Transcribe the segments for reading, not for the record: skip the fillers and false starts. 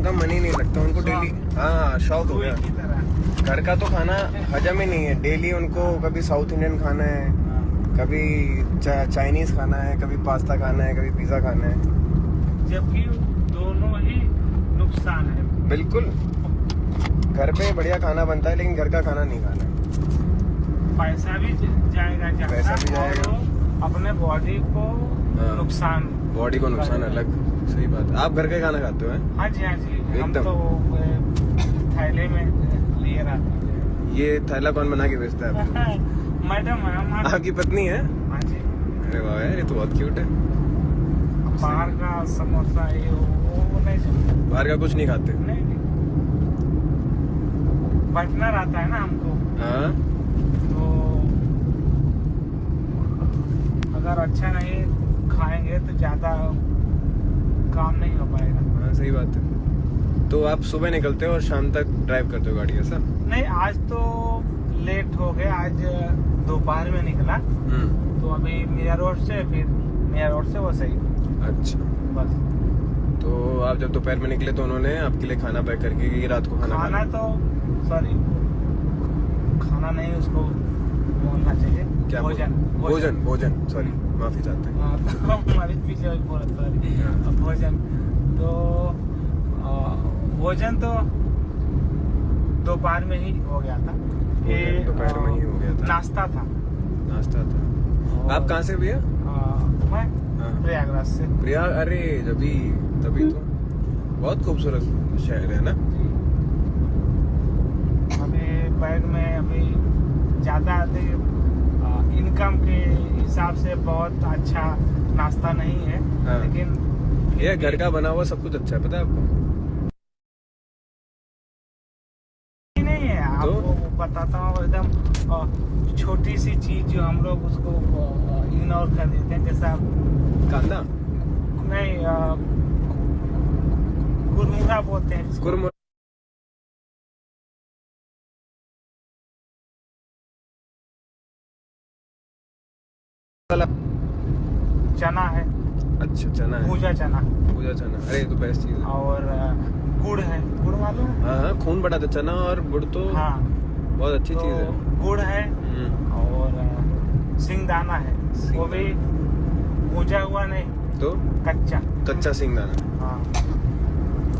उनका मन ही नहीं लगता, उनको डेली हाँ शौक हो गया। घर का तो खाना हजम ही नहीं है, डेली उनको कभी साउथ इंडियन खाना है, कभी चाइनीज खाना है, कभी पास्ता खाना है, कभी पिज्जा खाना है, जबकि दोनों ही नुकसान है। बिल्कुल। घर पे बढ़िया खाना बनता है लेकिन घर का खाना नहीं खाना है। पैसा भी जाएगा ज्यादा, पैसा भी जाएगा, और अपने बॉडी को नुकसान, बॉडी को नुकसान अलग। सही बात है। आप घर का खाना खाते हो? हाँ जी हाँ जी, हम एकदम। तो थैले में लिए रहते हैं। ये थैला कौन बना के बेचता है आपको? मैडम है हमारी। आपकी पत्नी है? हाँ जी। अरे वाह यार, ये तो बहुत क्यूट है। बाहर का समोसा ये वो नहीं चलता। बाहर का कुछ नहीं खाते? नहीं, बचना रहता है ना हमको, हाँ। तो अगर अच्छा नहीं खाएंगे तो ज्यादा काम नहीं हो पाएगा। हाँ सही बात है। तो आप सुबह निकलते हो और शाम तक ड्राइव करते हो गाड़ी, ऐसा? नहीं, आज तो लेट हो गए, आज दोपहर में निकला, तो अभी मिया रोड से, फिर मिया रोड से वो सही। अच्छा, बस। तो आप जब दोपहर में निकले तो उन्होंने आपके लिए खाना पैक करके कि रात को खाना खाना तो सॉरी, खाना नहीं उसको बोलना चाहिए, क्या भोजन भोजन भोजन सॉरी, माफी चाहते हैं। हाँ, तो हमारे पीछे वही बोल सॉरी, भोजन तो भोजन तो दोपहर में ही हो गया था। ये दोपहर में ही हो गया था। नाश्ता था। नाश्ता था। आप कहाँ से भैया? मैं प्रयागराज से। प्रयाग? अरे जभी तभी तो बहुत खूबसूरत शहर है ना। अभी बैग में अभी ज़्यादा इनकम के हिसाब से बहुत अच्छा नाश्ता नहीं है, हाँ। लेकिन ये घर का बना हुआ सब कुछ अच्छा है, पता है आपको? नहीं है, आपको बताता हूँ, एकदम छोटी सी चीज जो हम लोग उसको इग्नोर कर देते हैं, जैसा कांदा नहीं, कुरमुरा बोलते हैं जिसको। कुरमुरा। चना है, अच्छा चना है, भूजा चना, भूजा चना। अरे ये तो बेस्ट चीज है। और गुड़ है, गुड़ मालूम है? हाँ हाँ, खून बढ़ाता है चना और गुड़ तो हाँ, बहुत अच्छी चीज है। तो गुड़ है और सिंगदाना है, वो भी भूजा हुआ नहीं, तो कच्चा कच्चा सिंगदाना। हाँ,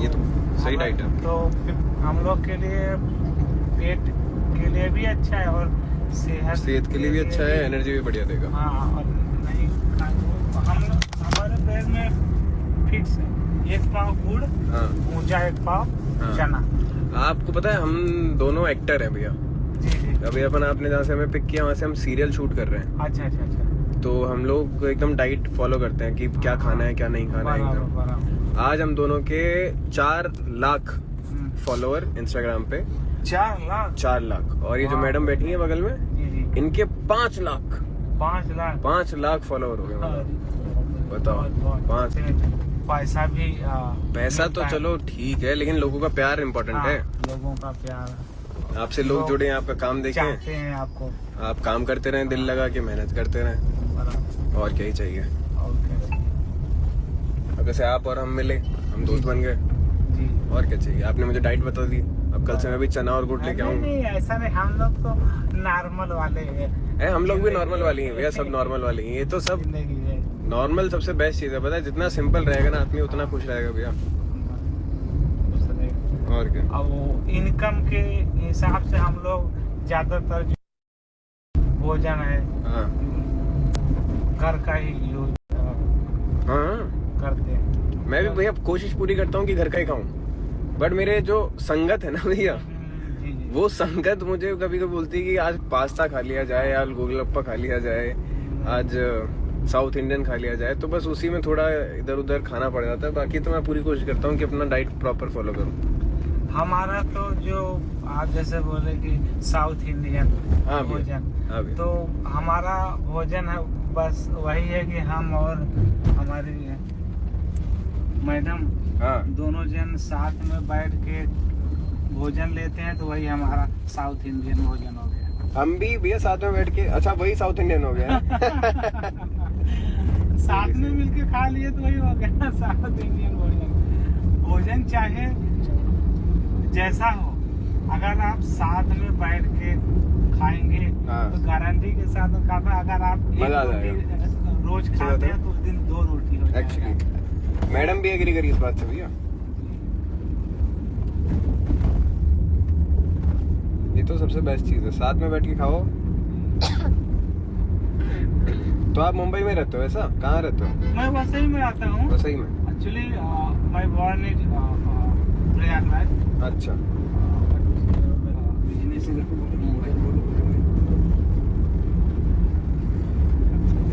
ये तो सही डाइट है। तो हम लोग के लिए पेट के लिए भी अच्छा है और सेहत के लिए भी अच्छा है, एनर्जी भी बढ़िया देगा। हाँ, और नहीं हम हमारे बैग में फिक्स है 1 पाव गुड़, हाँ, भूजा 1 पाव, हाँ। चना। आपको पता है हम दोनों एक्टर हैं भैया। जी जी। अभी अपन आपने जहाँ से हमें पिक किया वहाँ से हम सीरियल शूट कर रहे हैं। अच्छा अच्छा अच्छा। तो हम लोग एकदम डाइट फॉलो करते हैं कि क्या खाना है क्या नहीं खाना है एकदम। बराबर। आज हम दोनों के 4 लाख फॉलोअर इंस्टाग्राम पे। 4 लाख? 4 लाख। और ये जो मैडम बैठी है बगल में, जी जी, इनके 5 लाख 5 लाख 5 लाख फॉलोअर हो गए। मतलब बताओ, 5। पैसा भी पैसा तो चलो ठीक है, लेकिन लोगों का प्यार इम्पोर्टेंट है। लोगों का प्यार, आपसे लोग जुड़े हैं, आपका काम देखें, चाहते हैं आपको, आप काम करते रहें, दिल लगा के मेहनत करते रहें, बराबर। और क्या ही चाहिए। और क्या? अब जैसे आप और हम मिले, हम दोस्त बन गए, जी। और क्या चाहिए। आपने मुझे डाइट बता दी, अब कल से मैं भी चना और गुड़ लेके आऊँ। नहीं ऐसा नहीं, हम लोग तो नॉर्मल वाले हैं। हम लोग भी नॉर्मल वाली हैं भैया, सब नॉर्मल वाली हैं। ये तो सब जिंदगी है, नॉर्मल सबसे बेस्ट चीज है, पता है? जितना सिंपल रहेगा ना आदमी उतना खुश रहेगा भैया। और क्या। अब वो इनकम के हिसाब से हम लोग ज्यादातर जो भोजन है हाँ घर का ही यूज हाँ, करते हैं। मैं भी भैया कोशिश पूरी करता हूँ कि घर का ही खाऊं, बट मेरे जो संगत है ना भैया, जी जी। वो संगत मुझे कभी कभी बोलती है कि आज पास्ता खा लिया जाए, आज गोलगप्पा खा लिया जाए, आज साउथ इंडियन खा लिया जाए, तो बस उसी में थोड़ा इधर उधर खाना पड़ जाता है। बाकी तो मैं पूरी कोशिश करता हूँ कि अपना डाइट प्रॉपर फॉलो करूँ। हमारा तो जो आप जैसे बोले कि साउथ इंडियन हाँ भोजन, हाँ भैया। तो हमारा भोजन है बस वही है कि हम और हमारी मैडम हाँ दोनों जन साथ में बैठ के भोजन लेते हैं, तो वही हमारा साउथ इंडियन भोजन हो गया। हम भी भैया साथ में बैठ के, अच्छा वही साउथ इंडियन हो गया है। साथ में मिलके खा लिए तो वही हो गया साउथ इंडियन भोजन। भोजन चाहे जैसा हो, अगर आप साथ में बैठ के खाएंगे हाँ। तो गारंटी के साथ कहता, अगर आप एक मजा आ रोटी रोज खाते हैं तो उस दिन 2 रोटी हो जाएगा। एक्चुअली मैडम भी एग्री करी इस बात से भैया। ये तो सबसे बेस्ट चीज है, साथ में बैठ के खाओ। तो आप मुंबई में रहते हो ऐसा? कहाँ रहते हो? मैं वसई में आता हूँ वसई में। Actually. My born is Prayagraj. अच्छा। बिजनेस ये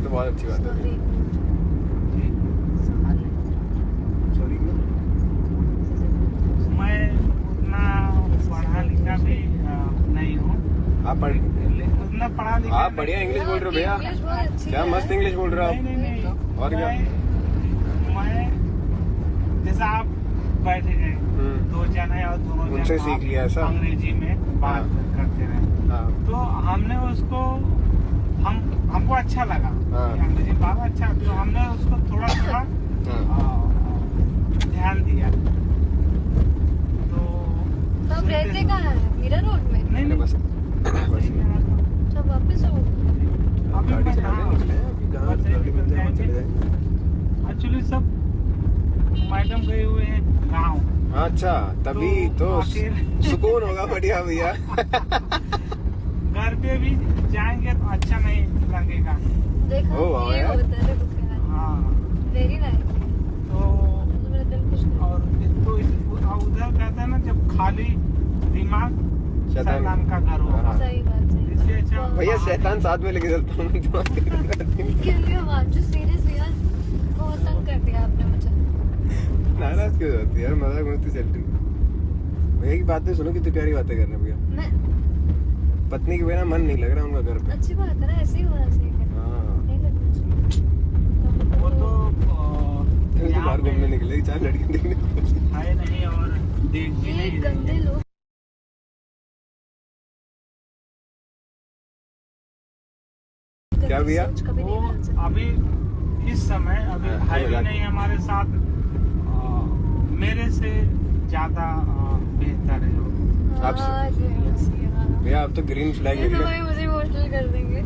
तो बहुत अच्छी बात है। सॉरी मैं उतना पढ़ा लिखा भी नहीं हूँ। आप पढ़ उतना पढ़ा लिखा आप बढ़िया इंग्लिश बोल रहे हो भैया, क्या मस्त इंग्लिश बोल रहे हो नहीं नहीं नहीं। आप। और क्या? मैं जैसा आप बैठे गए 2 जन है और दोनों जन उनसे सीख लिया ऐसा? अंग्रेजी में बात करते रहे, हाँ तो हमने उसको हमको अच्छा लगा हाँ। कि अंग्रेजी में बात अच्छा, तो हमने उसको थोड़ा थोड़ा हाँ। ध्यान दिया। तो आप रहते कहाँ हैं? मीरा रोड में? नहीं नहीं बस अच्छा वापस आओ। अभी गाड़ी मैं चला हाँ, निकले हैं, अभी जहाँ बस गाड़ी मिल जाए वहाँ चले जाएंगे। जाएंगे। एक्चुअली सब मैडम गए हुए हैं गाँव। अच्छा तभी तो अकेले- सुकून होगा बढ़िया भैया। घर पे भी जाएंगे तो अच्छा नहीं लगेगा। देखो ओ, वाह ये यार। होता है, देखो क्या है। हाँ वेरी नाइस। तो मेरा दिल खुश हो और तो उधर कहते हैं ना, जब खाली दिमाग शैतान का घर होगा। हाँ। सही बात है। इससे अच्छा भैया बाहर- शैतान साथ में लेके चलता हूँ। क्योंकि जो सीरियसली यार बहुत तंग कर दिया आपने मुझे। नाराज क्यों होती है यार, मजाक मस्ती चल रही है। भैया की बातें सुनो, कितनी प्यारी बातें कर रहे हैं भैया। मैं पत्नी के बिना मन नहीं लग रहा उनका घर पे। अच्छी बात है ना, ऐसे ही होना चाहिए। हाँ नहीं लगना चाहिए। वो तो यहाँ बाहर पे घूमने निकले 4 लड़कियां देखने। है नहीं और देख भी ये नहीं गंदे रही। लोग क्या भैया? सोच कभी वो नहीं बदल सकती। अभी इस समय अभी हाँ, है भी मजाक। नहीं हमारे साथ। मेरे से ज्यादा बेहतर है लोग। आप हाँ, yes, हाँ। भैया आप तो ग्रीन फ्लैग ये तो निकले। भाई मुझे इमोशनल कर देंगे।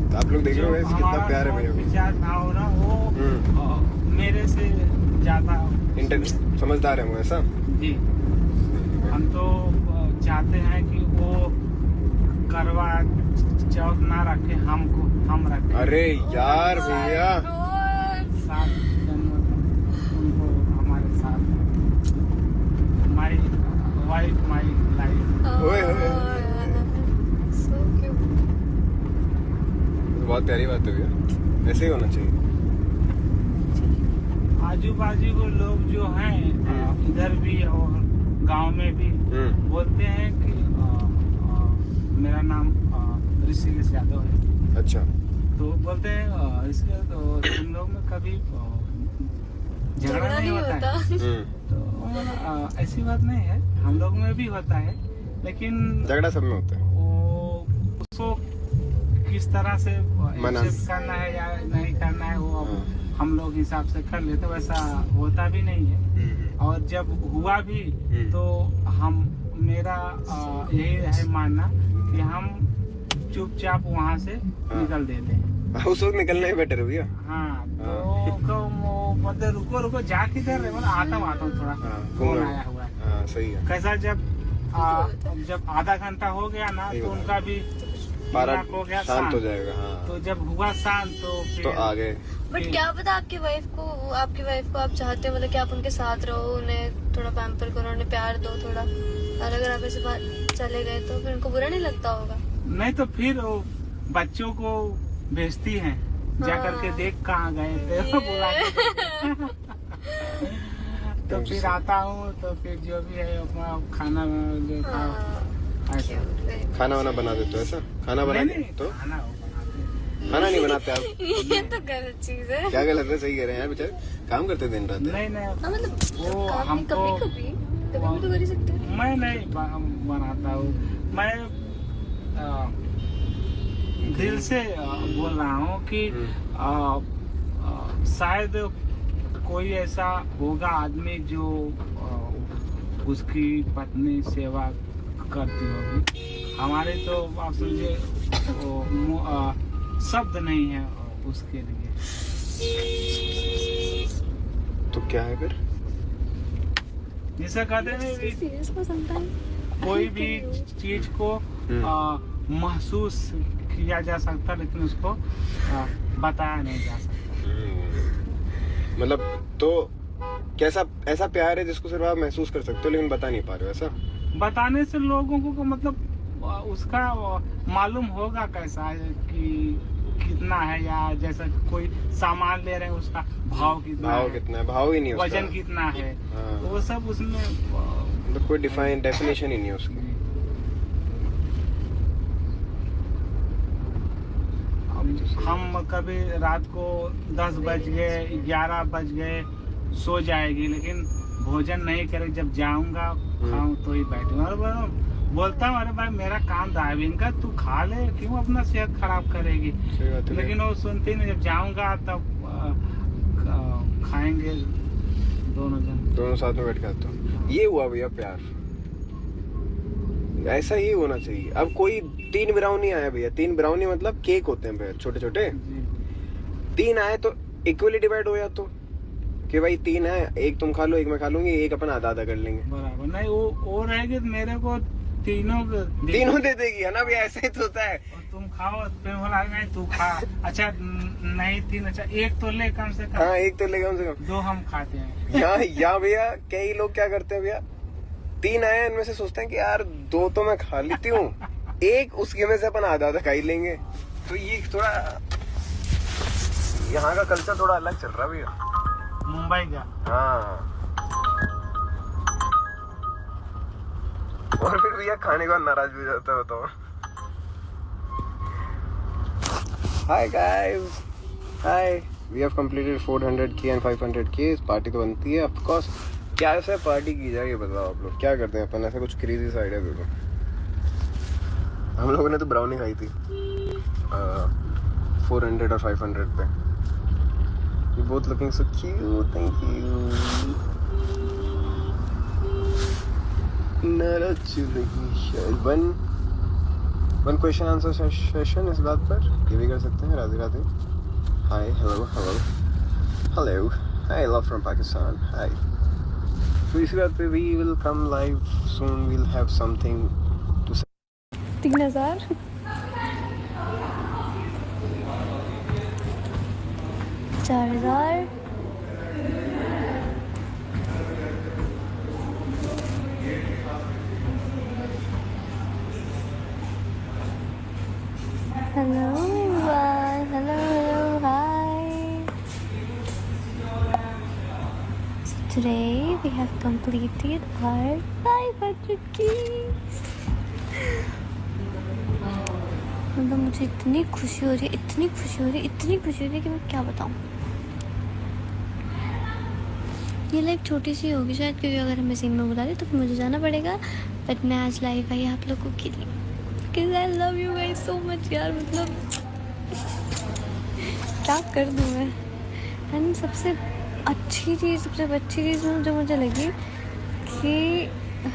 तो आप लोग देख रहे हो जो वैसे कितना हमारा प्यार है सोच भैया। विचार भाव ना वो मेरे से ज्यादा समझदार है वो ऐसा। जी। हम तो चाहते हैं कि वो करवा चौथ ना रखे, हम रखें। अरे यार भैया God. 7 जन्म उनको हमारे साथ। My wife my life. ओए, ओए, So cute. तो बहुत प्यारी बात है भैया, ऐसे ही होना चाहिए। आजू बाजू के लोग जो हैं इधर भी और गांव में भी बोलते हैं कि मेरा नाम ऋषिकेश यादव है। अच्छा तो बोलते हैं इसके तो तुम लोग में कभी झगड़ा नहीं होता है? तो ऐसी बात नहीं है, हम लोग में भी होता है, लेकिन झगड़ा सब में होता है। वो उसको किस तरह से मना। accept करना है या नहीं करना है वो अब हाँ। हम लोग हिसाब से कर लेते, वैसा होता भी नहीं है। और जब हुआ भी तो हम मेरा यही है मानना कि हम चुपचाप वहाँ से निकल देते हैं। उस वक्त निकलना ही बेटर है भैया। हाँ तो मतलब रुको जा किधर रहे, मतलब आता हूँ थोड़ा फोन आया हुआ है। हाँ सही है। कैसा जब आधा घंटा हो गया ना तो उनका भी पारा दिमाग हो गया शांत हो जाएगा। हाँ तो जब हुआ शांत तो फिर तो आ गए। बट क्या पता आपकी वाइफ को आप चाहते हो मतलब कि आप उनके साथ रहो, उन्हें थोड़ा पैम्पर करो, उन्हें प्यार दो थोड़ा, और अगर आप ऐसे बात चले गए तो फिर उनको बुरा नहीं लगता होगा? नहीं तो फिर वो बच्चों को भेजती हैं जा करके देख कहाँ गए थे बुला के। तो फिर आता हूँ तो फिर जो भी है अपना खाना जो था ऐसा। खाना वाना बना देते हो ऐसा? खाना बना नहीं, तो खाना वो बनाते हैं। खाना नहीं बनाते आप? ये तो गलत चीज है। क्या गलत है? सही कह रहे हैं यार, बेचारे काम करते दिन रात। नहीं हाँ, मतलब वो काम हमको कभी तो कर ही सकते हैं। मैं नहीं बनाता हूँ। मैं दिल से बोल रहा हूँ कि शायद कोई ऐसा होगा आदमी जो उसकी पत्नी सेवा करती होगी। हमारे तो आप समझे शब्द नहीं है उसके लिए। तो क्या है फिर? जैसा कहते हैं सीरियस हो सकता है। कोई भी चीज को महसूस किया जा सकता, लेकिन उसको बताया नहीं जा सकता। मतलब तो कैसा ऐसा प्यार है जिसको सिर्फ आप महसूस कर सकते हो लेकिन बता नहीं पा रहे हो, ऐसा? बताने से लोगों को मतलब उसका मालूम होगा कैसा है कि कितना है, या जैसा कोई सामान ले रहे हैं उसका भाव कितना है, भाव ही नहीं है उसका। वजन कितना है, हाँ। वो सब उसमें मतलब कोई डेफिनेशन ही नहीं है उसकी। हम कभी रात को 10 बज गए 11 बज गए सो जाएगी, लेकिन भोजन नहीं करे, जब जाऊंगा खाऊं तो ही बैठूंगा। और बोलता हूँ अरे भाई मेरा काम ड्राइविंग का, तू खा ले, क्यों अपना सेहत खराब करेगी। लेकिन वो सुनती नहीं, जब जाऊंगा तब खाएंगे दोनों साथ में बैठ के आते हो। ये हुआ भैया प्यार, ऐसा ही होना चाहिए। अब कोई 3 ब्राउनी आया भैया, 3 ब्राउनी मतलब केक होते हैं भैया छोटे छोटे, 3 आए तो इक्वली डिवाइड हो, या तो कि भाई 3 है, एक तुम खा लो, एक मैं खा लूंगी, एक अपन आधा आधा कर लेंगे। बराबर नहीं, वो रहेगी तो मेरे को तीनों दे देगी, है ना भैया? ऐसा ही तो होता है। और तुम खाओ, फिर बोला नहीं तू खा, अच्छा नहीं 3, अच्छा 1 तो ले कम से कम। हाँ 1 तो ले कम से कम। 2 हम खाते हैं। यहाँ भैया कई लोग क्या करते हैं भैया, 3 आए इनमें से सोचते हैं कि यार 2 तो मैं खा लेती हूँ, 1 उसके में से अपन आधा आधा खा ही लेंगे। तो ये थोड़ा यहाँ का कल्चर थोड़ा अलग चल रहा है भैया, मुंबई का। हाँ। और फिर भैया खाने का नाराज भी हो जाता है, बताओ। Hi guys, hi, we have completed 400K and 500K। इस पार्टी तो बनती है ऑफ कोर्स। क्या ऐसा पार्टी की जाए ये बताओ आप लोग, क्या करते हैं अपन? ऐसा कुछ क्रेजी सा आइडिया दे दो। हम लोगों ने तो ब्राउनी खाई थी 400 और 500 पे। You both looking so cute, thank you. नाराज नहीं। वन क्वेश्चन आंसर सेशन इस बात पर ये भी कर सकते हैं। Radhe Radhe, hi, hello hello hello, hi, love from Pakistan, hi. तो इसी बात पे we will come live soon, we'll have something to say. 3000 4000 Hello everyone, hello, hi. So today we have completed our 500 keys. मतलब मुझे इतनी खुशी हो रही है, इतनी खुशी हो रही है, इतनी खुशी हो रही है कि मैं क्या बताऊँ। ये लाइव छोटी सी होगी शायद, क्योंकि अगर हमें सीन में बुला दे तो फिर मुझे जाना पड़ेगा। बट मैं आज लाइव आई आप लोगों के लिए, because I love you guys so much यार। मतलब क्या कर दूँ मैं। एंड सबसे अच्छी चीज़ जो मुझे लगी कि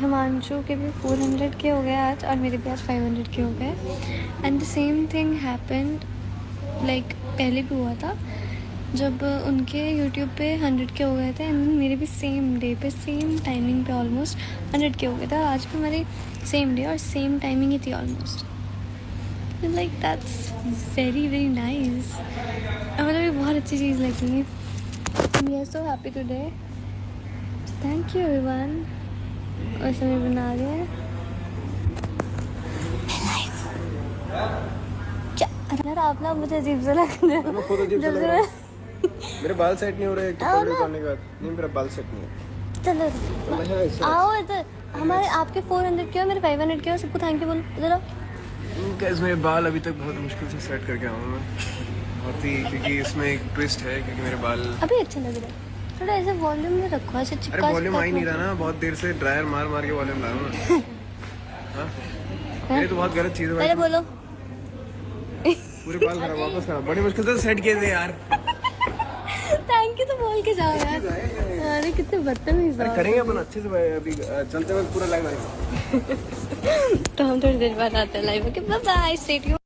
हिमांशु के भी 400K हो गए आज, और मेरे भी आज 500K हो गए। And the same thing happened, like पहले भी हुआ था जब उनके यूट्यूब पे 100K हो गए थे, एंड मेरे भी सेम डे पे सेम टाइमिंग पे ऑलमोस्ट 100K हो गया था। आज भी हमारी सेम डे और सेम टाइमिंग ही थी almost. Like that's very very nice. मतलब ये बहुत अच्छी चीज़ लगी। We are so happy today, thank you everyone. और समय बना रहे हैं यार, आप ना मुझे अजीब सा लग रहा है। खुद अजीब सा लग रहा है। मेरे बाल सेट नहीं हो रहे, तो कपड़े उतारने के बाद नहीं, मेरा बाल सेट नहीं है। चलो आओ इधर, हमारे आपके 400K हो, मेरे 500K हो, सबको थैंक यू बोलो। इधर आओ। गाइस मेरे बाल अभी तक बहुत मुश्किल से सेट करके आऊँ मैं, बहुत ही, क्योंकि इसमें एक ट्विस्ट है, क्योंकि मेरे बाल अभी अच्छा लग रहा है। थोड़ा ऐसे वॉल्यूम में रखो, ऐसे चिपका। अरे वॉल्यूम आ ही नहीं रहा ना, बहुत देर से ड्रायर मार मार के वॉल्यूम ला रहा हूँ। हाँ? ये तो बहुत गलत चीज़ है। पहले बोलो। पूरे बाल खराब, वापस खराब, बड़ी मुश्किल से सेट किए थे यार। थैंक के तो बोल के जाओ यार। अरे कितने बदतमीज हो। करेंगे अपन अच्छे से भाई, अभी चलते वक्त पूरा लाइव आएगा। तो हम थोड़ी देर बाद आते हैं live. Okay bye bye, stay tuned.